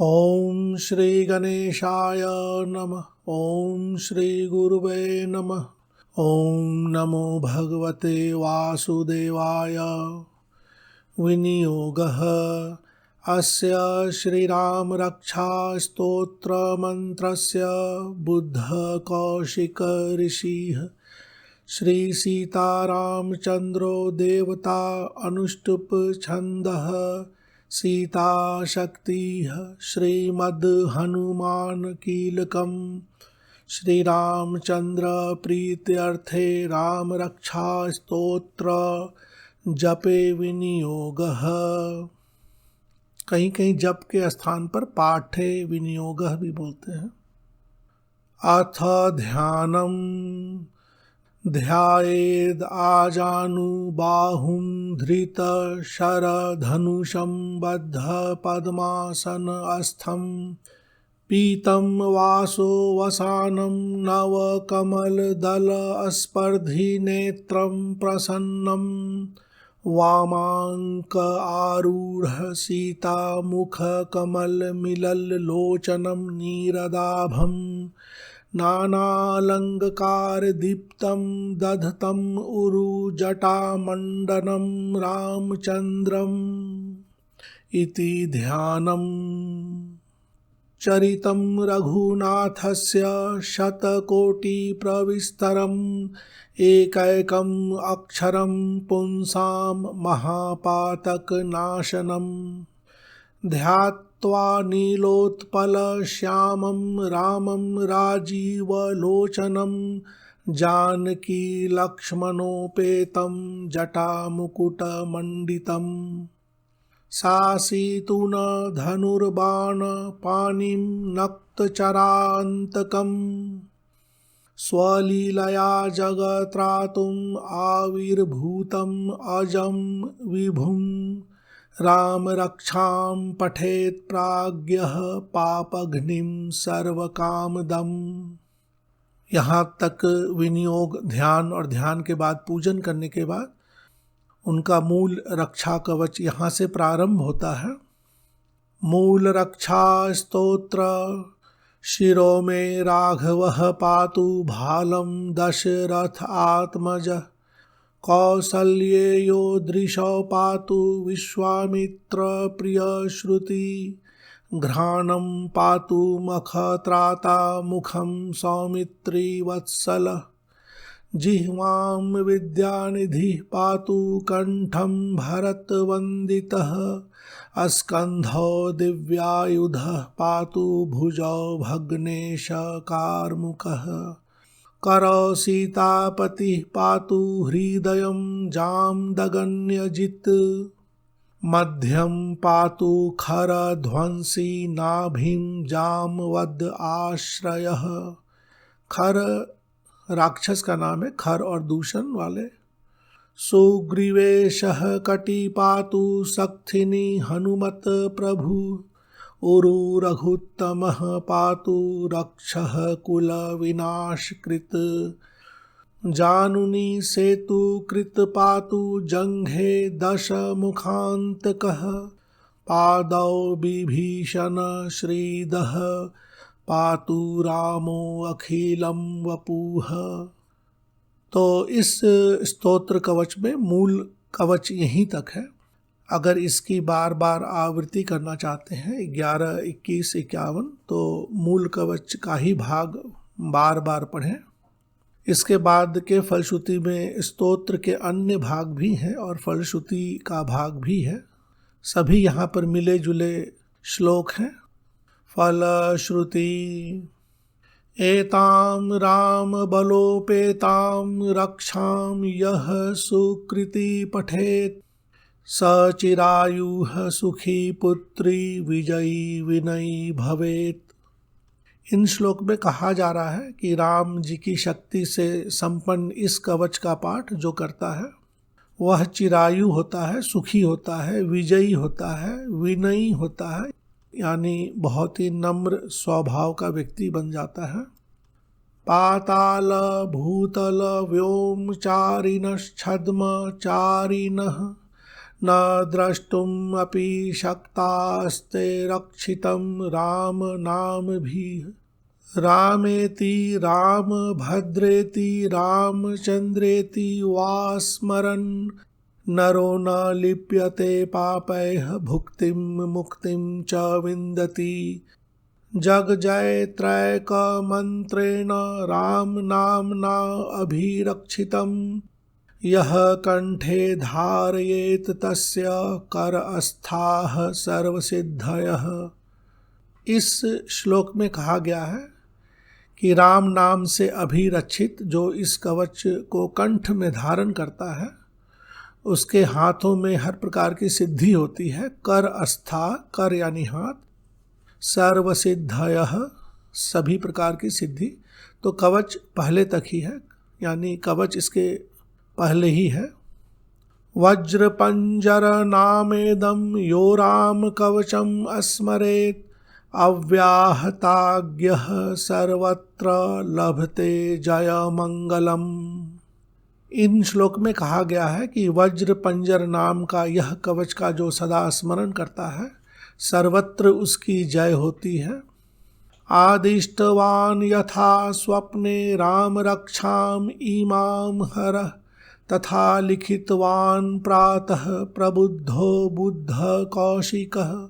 ओम श्री गणेशाय नमः। ओम श्री गुरुवे नमः। ओम नमो भगवते वासुदेवाय। विनियोगः अस्य श्रीराम रक्षा स्तोत्र मंत्रस्य बुद्धकौशिक ऋषिः श्री सीतारामचंद्रो देवता अनुष्टुप छंदः सीता शक्तिः श्रीमद् हनुमान कीलकम् श्रीरामचंद्र प्रीत्यर्थे राम रक्षा स्तोत्र जपे विनियोगः। कहीं कहीं जप के स्थान पर पाठे विनियोगः भी बोलते हैं। अथ ध्यानम ध्यायेद आजानुबाहुं धृत शरधनुषं बद्ध पद्मासन अस्थं पीतं वासो वसानं नवकमलदल स्पर्धि नेत्रं प्रसन्नं वामांक आरूढ़ सीता मुख कमल मिलल लोचनं नीरदाभं नानालंकार दीप्तं दधतं उरु जटामंडनं रामचंद्रम इति ध्यानम्। चरितं रघुनाथस्य शतकोटिप्रविस्तरम् एकैकम् अक्षरं पुंसां महापातकनाशनम् ध्यात्वा नीलोत्पलश्यामं रामं राजीवलोचनं जानकी लक्ष्मणोपेतं जटामुकुटमण्डितम् सासीतुन धनुर्बाण पाणिं नक्तचरान्तकम् स्वलीलया जगत्रातुम् आविर्भूतम् अजं विभुं राम रक्षां पठेत् प्राज्ञः पापघ्निं सर्वकामदम्। यहाँ तक विनियोग ध्यान और ध्यान के बाद पूजन करने के बाद उनका मूल रक्षा कवच यहाँ से प्रारंभ होता है। मूल रक्षा स्तोत्र शिरो में राघवः पातु भालं दशरथ आत्मज कौसल्येयो दृशौ पातु विश्वामित्र प्रिय श्रुति घ्राणं पातु मखत्राता मुखं सौमित्री वत्सल जिह्वां विद्यानिधिः पातु कंठं भरतवन्दितः स्कन्धौ दिव्यायुधः पातु भुजौ भग्नेश कार्मुकः करौ सीतापतिः पातु हृदयं जामदग्न्यजित् मध्यं पातु खरध्वंसी नाभिं जामवद आश्रयः। खर राक्षस का नाम है, खर और दूषण वाले। सुग्रीवेशः कटी पातु सक्थिनी हनुमत प्रभु उरु रघुत्तमः पातु रक्षः कुल विनाशकृत जानुनी सेतु कृत पातु जंघे दश मुखान्तकः पादौ विभीषण श्रीदः पातु रामो अखिलं वपुः। तो इस स्तोत्र कवच में मूल कवच यहीं तक है। अगर इसकी बार बार आवृत्ति करना चाहते हैं 11, 21, 51 तो मूल कवच का ही भाग बार बार पढ़ें। इसके बाद के फलश्रुति में स्तोत्र के अन्य भाग भी हैं और फलश्रुति का भाग भी है। सभी यहाँ पर मिले जुले श्लोक हैं। फलश्रुति एतां राम बलोपेतां रक्षां यः सुकृति पठेत् स चिरायुः सुखी पुत्री विजयी विनयी भवेत्। इन श्लोक में कहा जा रहा है कि राम जी की शक्ति से संपन्न इस कवच का पाठ जो करता है वह चिरायु होता है, सुखी होता है, विजयी होता है, विनयी होता है, यानी बहुत ही नम्र स्वभाव का व्यक्ति बन जाता है। पाताल भूतल व्योम चारिणश्छद्म चारिणः न द्रष्टुम् अपि शक्तास्ते रक्षितं राम नामभिः। रामेति रामभद्रेति रामचन्द्रेति वा स्मरन् नरो न लिप्यते पापैः भुक्तिं मुक्तिं च विन्दति। जगजयत्रैक मन्त्रेण राम नाम्ना अभिरक्षितं यः कंठे धारयेत तस्य करअस्थाः सर्वसिद्धयः। इस श्लोक में कहा गया है कि राम नाम से अभिरक्षित जो इस कवच को कंठ में धारण करता है उसके हाथों में हर प्रकार की सिद्धि होती है। कर अस्था, कर यानी हाथ, सर्व सिद्धयः सभी प्रकार की सिद्धि। तो कवच पहले तक ही है, यानी कवच इसके पहले ही है। वज्र पंजर नामेदं यो राम कवचम अस्मरेत् अव्याहताज्ञः सर्वत्र लभते जय मंगलम। इन श्लोक में कहा गया है कि वज्र पंजर नाम का यह कवच का जो सदा स्मरण करता है सर्वत्र उसकी जय होती है। आदिष्टवान यथा स्वप्ने राम रक्षाम इमाम हरः तथा लिखितवान प्रातः प्रबुद्धो बुद्ध कौशिकः।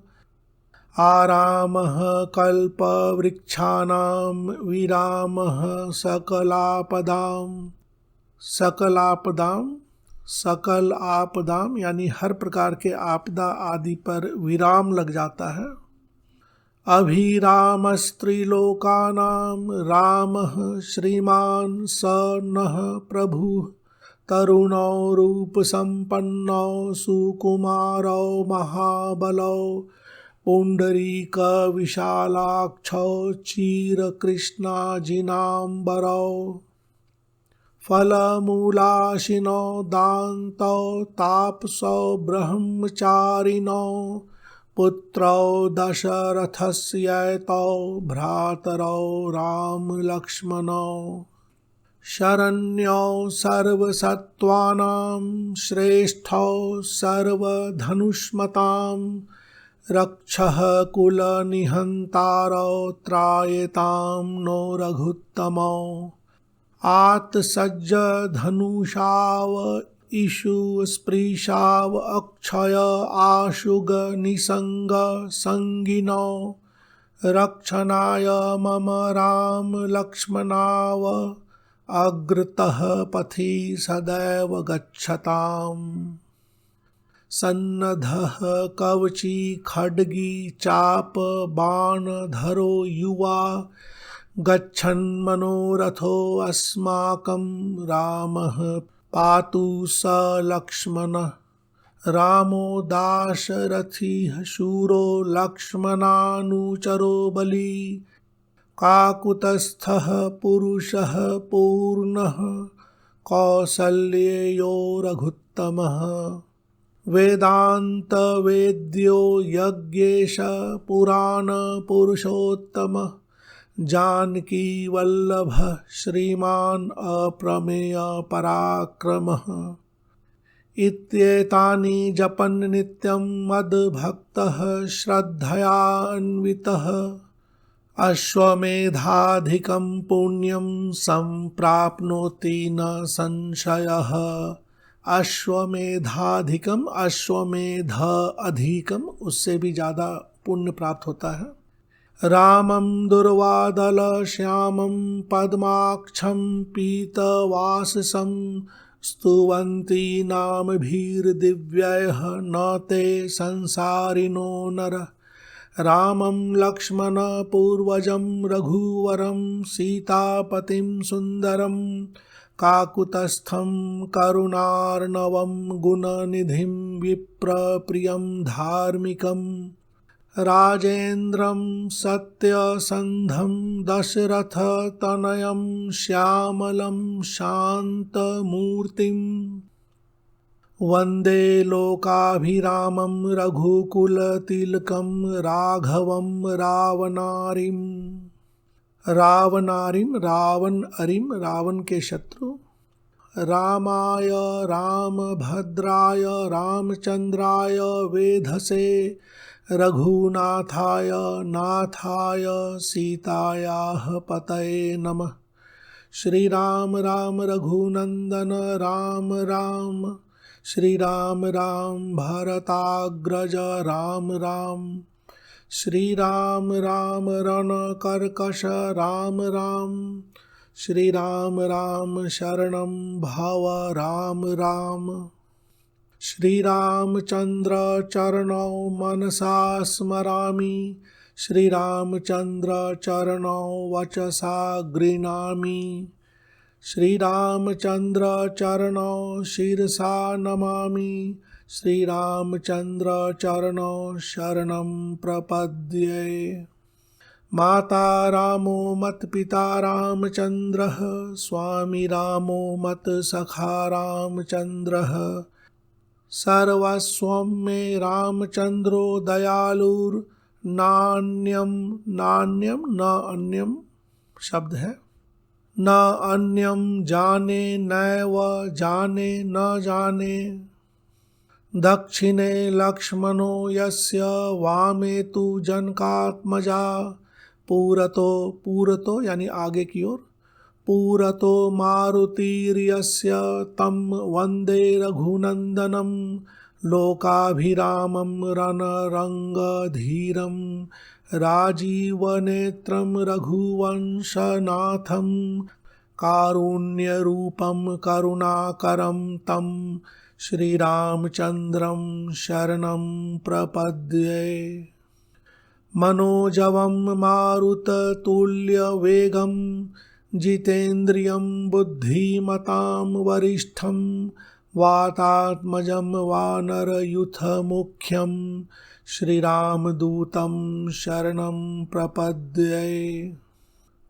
आरामः कल्पवृक्षाणां विरामः सकल आपदाम यानी हर प्रकार के आपदा आदि पर विराम लग जाता है। अभिरामस्त्रिलोकानां रामः श्रीमान् स नः प्रभुः तरुणो रूपसम्पन्नो सुकुमारो महाबलो पुण्डरीकविशालाक्षो चिरकृष्णाजिनाम्बरो। फलमूलाशिनो दान्तो तापसो ब्रह्मचारिणो पुत्रौ दशरथस्यैतौ भ्रातरौ रामलक्ष्मणौ। शरण्यो सर्वसत्त्वानां श्रेष्ठौ सर्वधनुष्मतां रक्षः कुलनिहन्तारौ त्रायतां नो रघुत्तमौ। आत्सज्ज धनुषाव इषु स्पृशाव अक्षय आशुग निसंग संगिनो रक्षणाय मम राम लक्ष्मणाव अग्रतः पथि सदैव गच्छताम्। सन्नद्धः कवची खड्गी चाप बाणधरो युवा गच्छन् मनोरथो अस्माकं रामः पातु स लक्ष्मणः। रामो दाशरथिः शूरो लक्ष्मणानुचरो बली काकुतस्थः पुरुषः पूर्णः कौसल्येयो रघुत्तमः। वेदांत वेद्यो यज्ञेश पुराण पुरुषोत्तमः जानकी वल्लभ श्रीमान अप्रमेय पराक्रमः। इत्येतानि जपन् नित्यं मद्भक्तः श्रद्धया अन्वितः अश्वमेधाधिकं पुण्यं संप्राप्नोति न संशयः। अश्वमेधाधिकम, अश्वमेध अधिकम, उससे भी ज़्यादा पुण्य प्राप्त होता है। रामं दुर्वादल श्यामं पद्माक्षं पीतवाससं स्तुवन्ति नामभिर्दिव्यैः न ते संसारिणो नरः। रामं लक्ष्मण पूर्वजं रघुवरं सीतापतिं सुन्दरं काकुतस्थं करुणार्णवं गुणनिधिं विप्रप्रियं धार्मिकं। राजेन्द्रं सत्यसन्धं दशरथतनयं श्यामलं शान्तमूर्तिं वन्दे लोकाभिरामं रघुकुलतिलकं राघवं रावणारिं। रावण अरिम, रावण के शत्रु रामाय रामभद्राय रामचन्द्राय वेधसे रघुनाथाय नाथाय सीतायाः पतये नमः। श्री राम राम रघुनंदन राम राम, श्री राम राम भरताग्रज राम राम, श्री राम राम रणकर्कश राम राम, श्री राम राम शरणं भव राम राम। श्री रामचंद्र चरणौ मनसा स्मरामि, श्री रामचंद्र चरणौ वचसा गृह्णामि, श्री रामचंद्र चरणौ शिरसा नमामि, श्री रामचंद्र चरणौ शरणं प्रपद्ये। माता रामो मत्पिता रामचंद्रः, स्वामी रामो मत्सखा रामचंद्रः, सर्वस्वं मे रामचंद्रो दयालुर् नान्यम नान्यम न अन्यम शब्द है, न अन्यम जाने नैव जाने न जाने। दक्षिणे लक्ष्मणो यस्य वामे तु जनकात्मजा, पूरतो यानी आगे की ओर, पूरतो मारुतिर्यस्य तं वन्दे रघुनन्दनं, लोकाभिरामं रणरङ्गधीरं, राजीवनेत्रं रघुवंशनाथं, कारुण्यरूपं करुणाकरं तं श्रीरामचन्द्रं शरणं प्रपद्ये। मनोजवं मारुततुल्यवेगं, जितेन्द्रियं बुद्धिमतां वरिष्ठं, वातात्मजं वानरयूथमुख्यं, श्रीरामदूतं शरणं प्रपद्ये।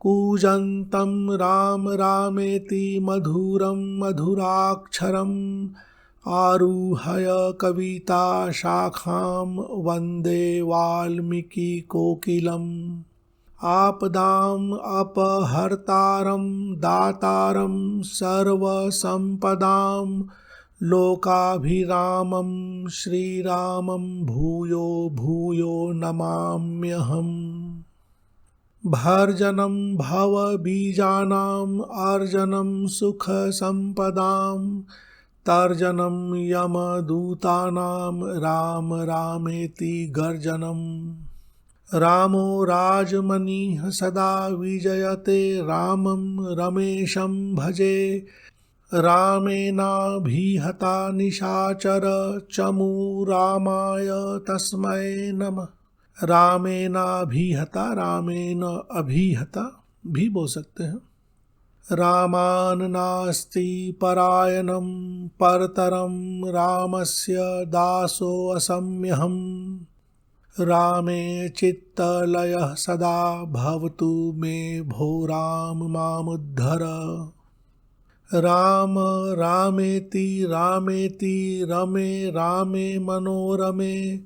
कूजन्तं राम रामेति मधुरं मधुराक्षरम्, आरुह्य कविता शाखां वन्दे वाल्मीकिकोकिलम्। आपदाम् अपहर्तारं दातारं सर्वसम्पदां, लोकाभिरामं श्रीरामं भूयो भूयो नमाम्यहम्। भर्जनं भवबीजानाम् अर्जनं सुखसम्पदां, तर्जनं यमदूतानां राम रामेति गर्जनम्। रामो राजमणिः सदा विजयते, रामं रमेशं भजे, रामेणाभिहता निशाचर चमू रामाय तस्मै नमः। रामेणाभिहता, रामेण अभिहता भी बोल सकते हैं। रामान् नास्ति परायणं, परतरं रामस्य दासोऽस्म्यहम्, रामे चित्तलयः सदा भवतु मे भो राम मामुद्धर। राम रामेति रामेति रमे रामे मनोरमे,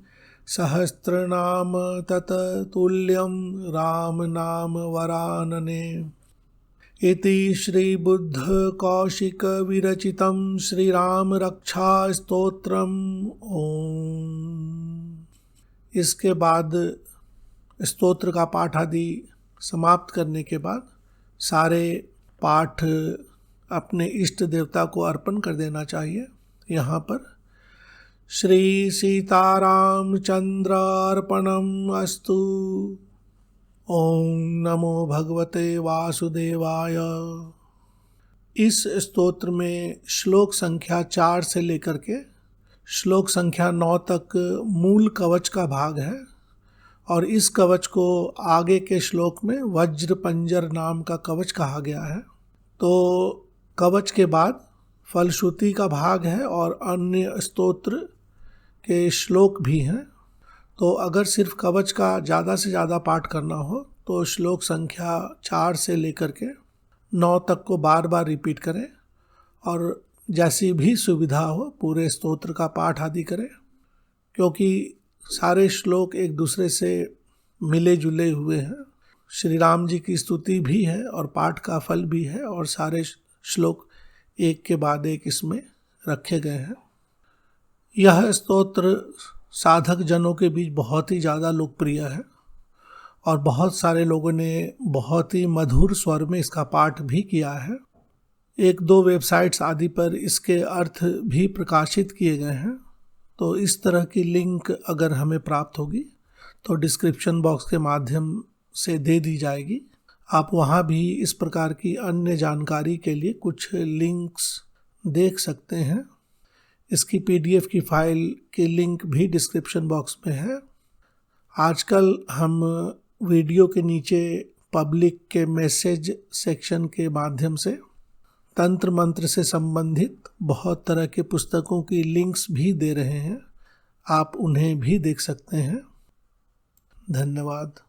सहस्रनाम तत्तुल्यं राम नाम वरानने। इति श्रीबुद्धकौशिकविरचितं श्रीरामरक्षास्तोत्रम्। ओम। इसके बाद स्तोत्र का पाठ आदि समाप्त करने के बाद सारे पाठ अपने इष्ट देवता को अर्पण कर देना चाहिए। यहाँ पर श्री सीतारामचंद्र अर्पणम् अस्तु। ओम नमो भगवते वासुदेवाय। इस स्तोत्र में श्लोक संख्या 4 से लेकर के श्लोक संख्या 9 तक मूल कवच का भाग है, और इस कवच को आगे के श्लोक में वज्र पंजर नाम का कवच कहा गया है। तो कवच के बाद फलश्रुति का भाग है और अन्य स्तोत्र के श्लोक भी हैं। तो अगर सिर्फ कवच का ज़्यादा से ज़्यादा पाठ करना हो तो श्लोक संख्या 4 से लेकर के 9 तक को बार बार रिपीट करें, और जैसी भी सुविधा हो पूरे स्तोत्र का पाठ आदि करें, क्योंकि सारे श्लोक एक दूसरे से मिले जुले हुए हैं। श्री राम जी की स्तुति भी है और पाठ का फल भी है, और सारे श्लोक एक के बाद एक इसमें रखे गए हैं। यह स्तोत्र साधक जनों के बीच बहुत ही ज़्यादा लोकप्रिय है और बहुत सारे लोगों ने बहुत ही मधुर स्वर में इसका पाठ भी किया है। 1-2 वेबसाइट्स आदि पर इसके अर्थ भी प्रकाशित किए गए हैं। तो इस तरह की लिंक अगर हमें प्राप्त होगी तो डिस्क्रिप्शन बॉक्स के माध्यम से दे दी जाएगी। आप वहाँ भी इस प्रकार की अन्य जानकारी के लिए कुछ लिंक्स देख सकते हैं। इसकी PDF की फाइल की लिंक भी डिस्क्रिप्शन बॉक्स में है। आजकल हम वीडियो के नीचे पब्लिक के मैसेज सेक्शन के माध्यम से तंत्र मंत्र से संबंधित बहुत तरह के पुस्तकों की लिंक्स भी दे रहे हैं। आप उन्हें भी देख सकते हैं। धन्यवाद।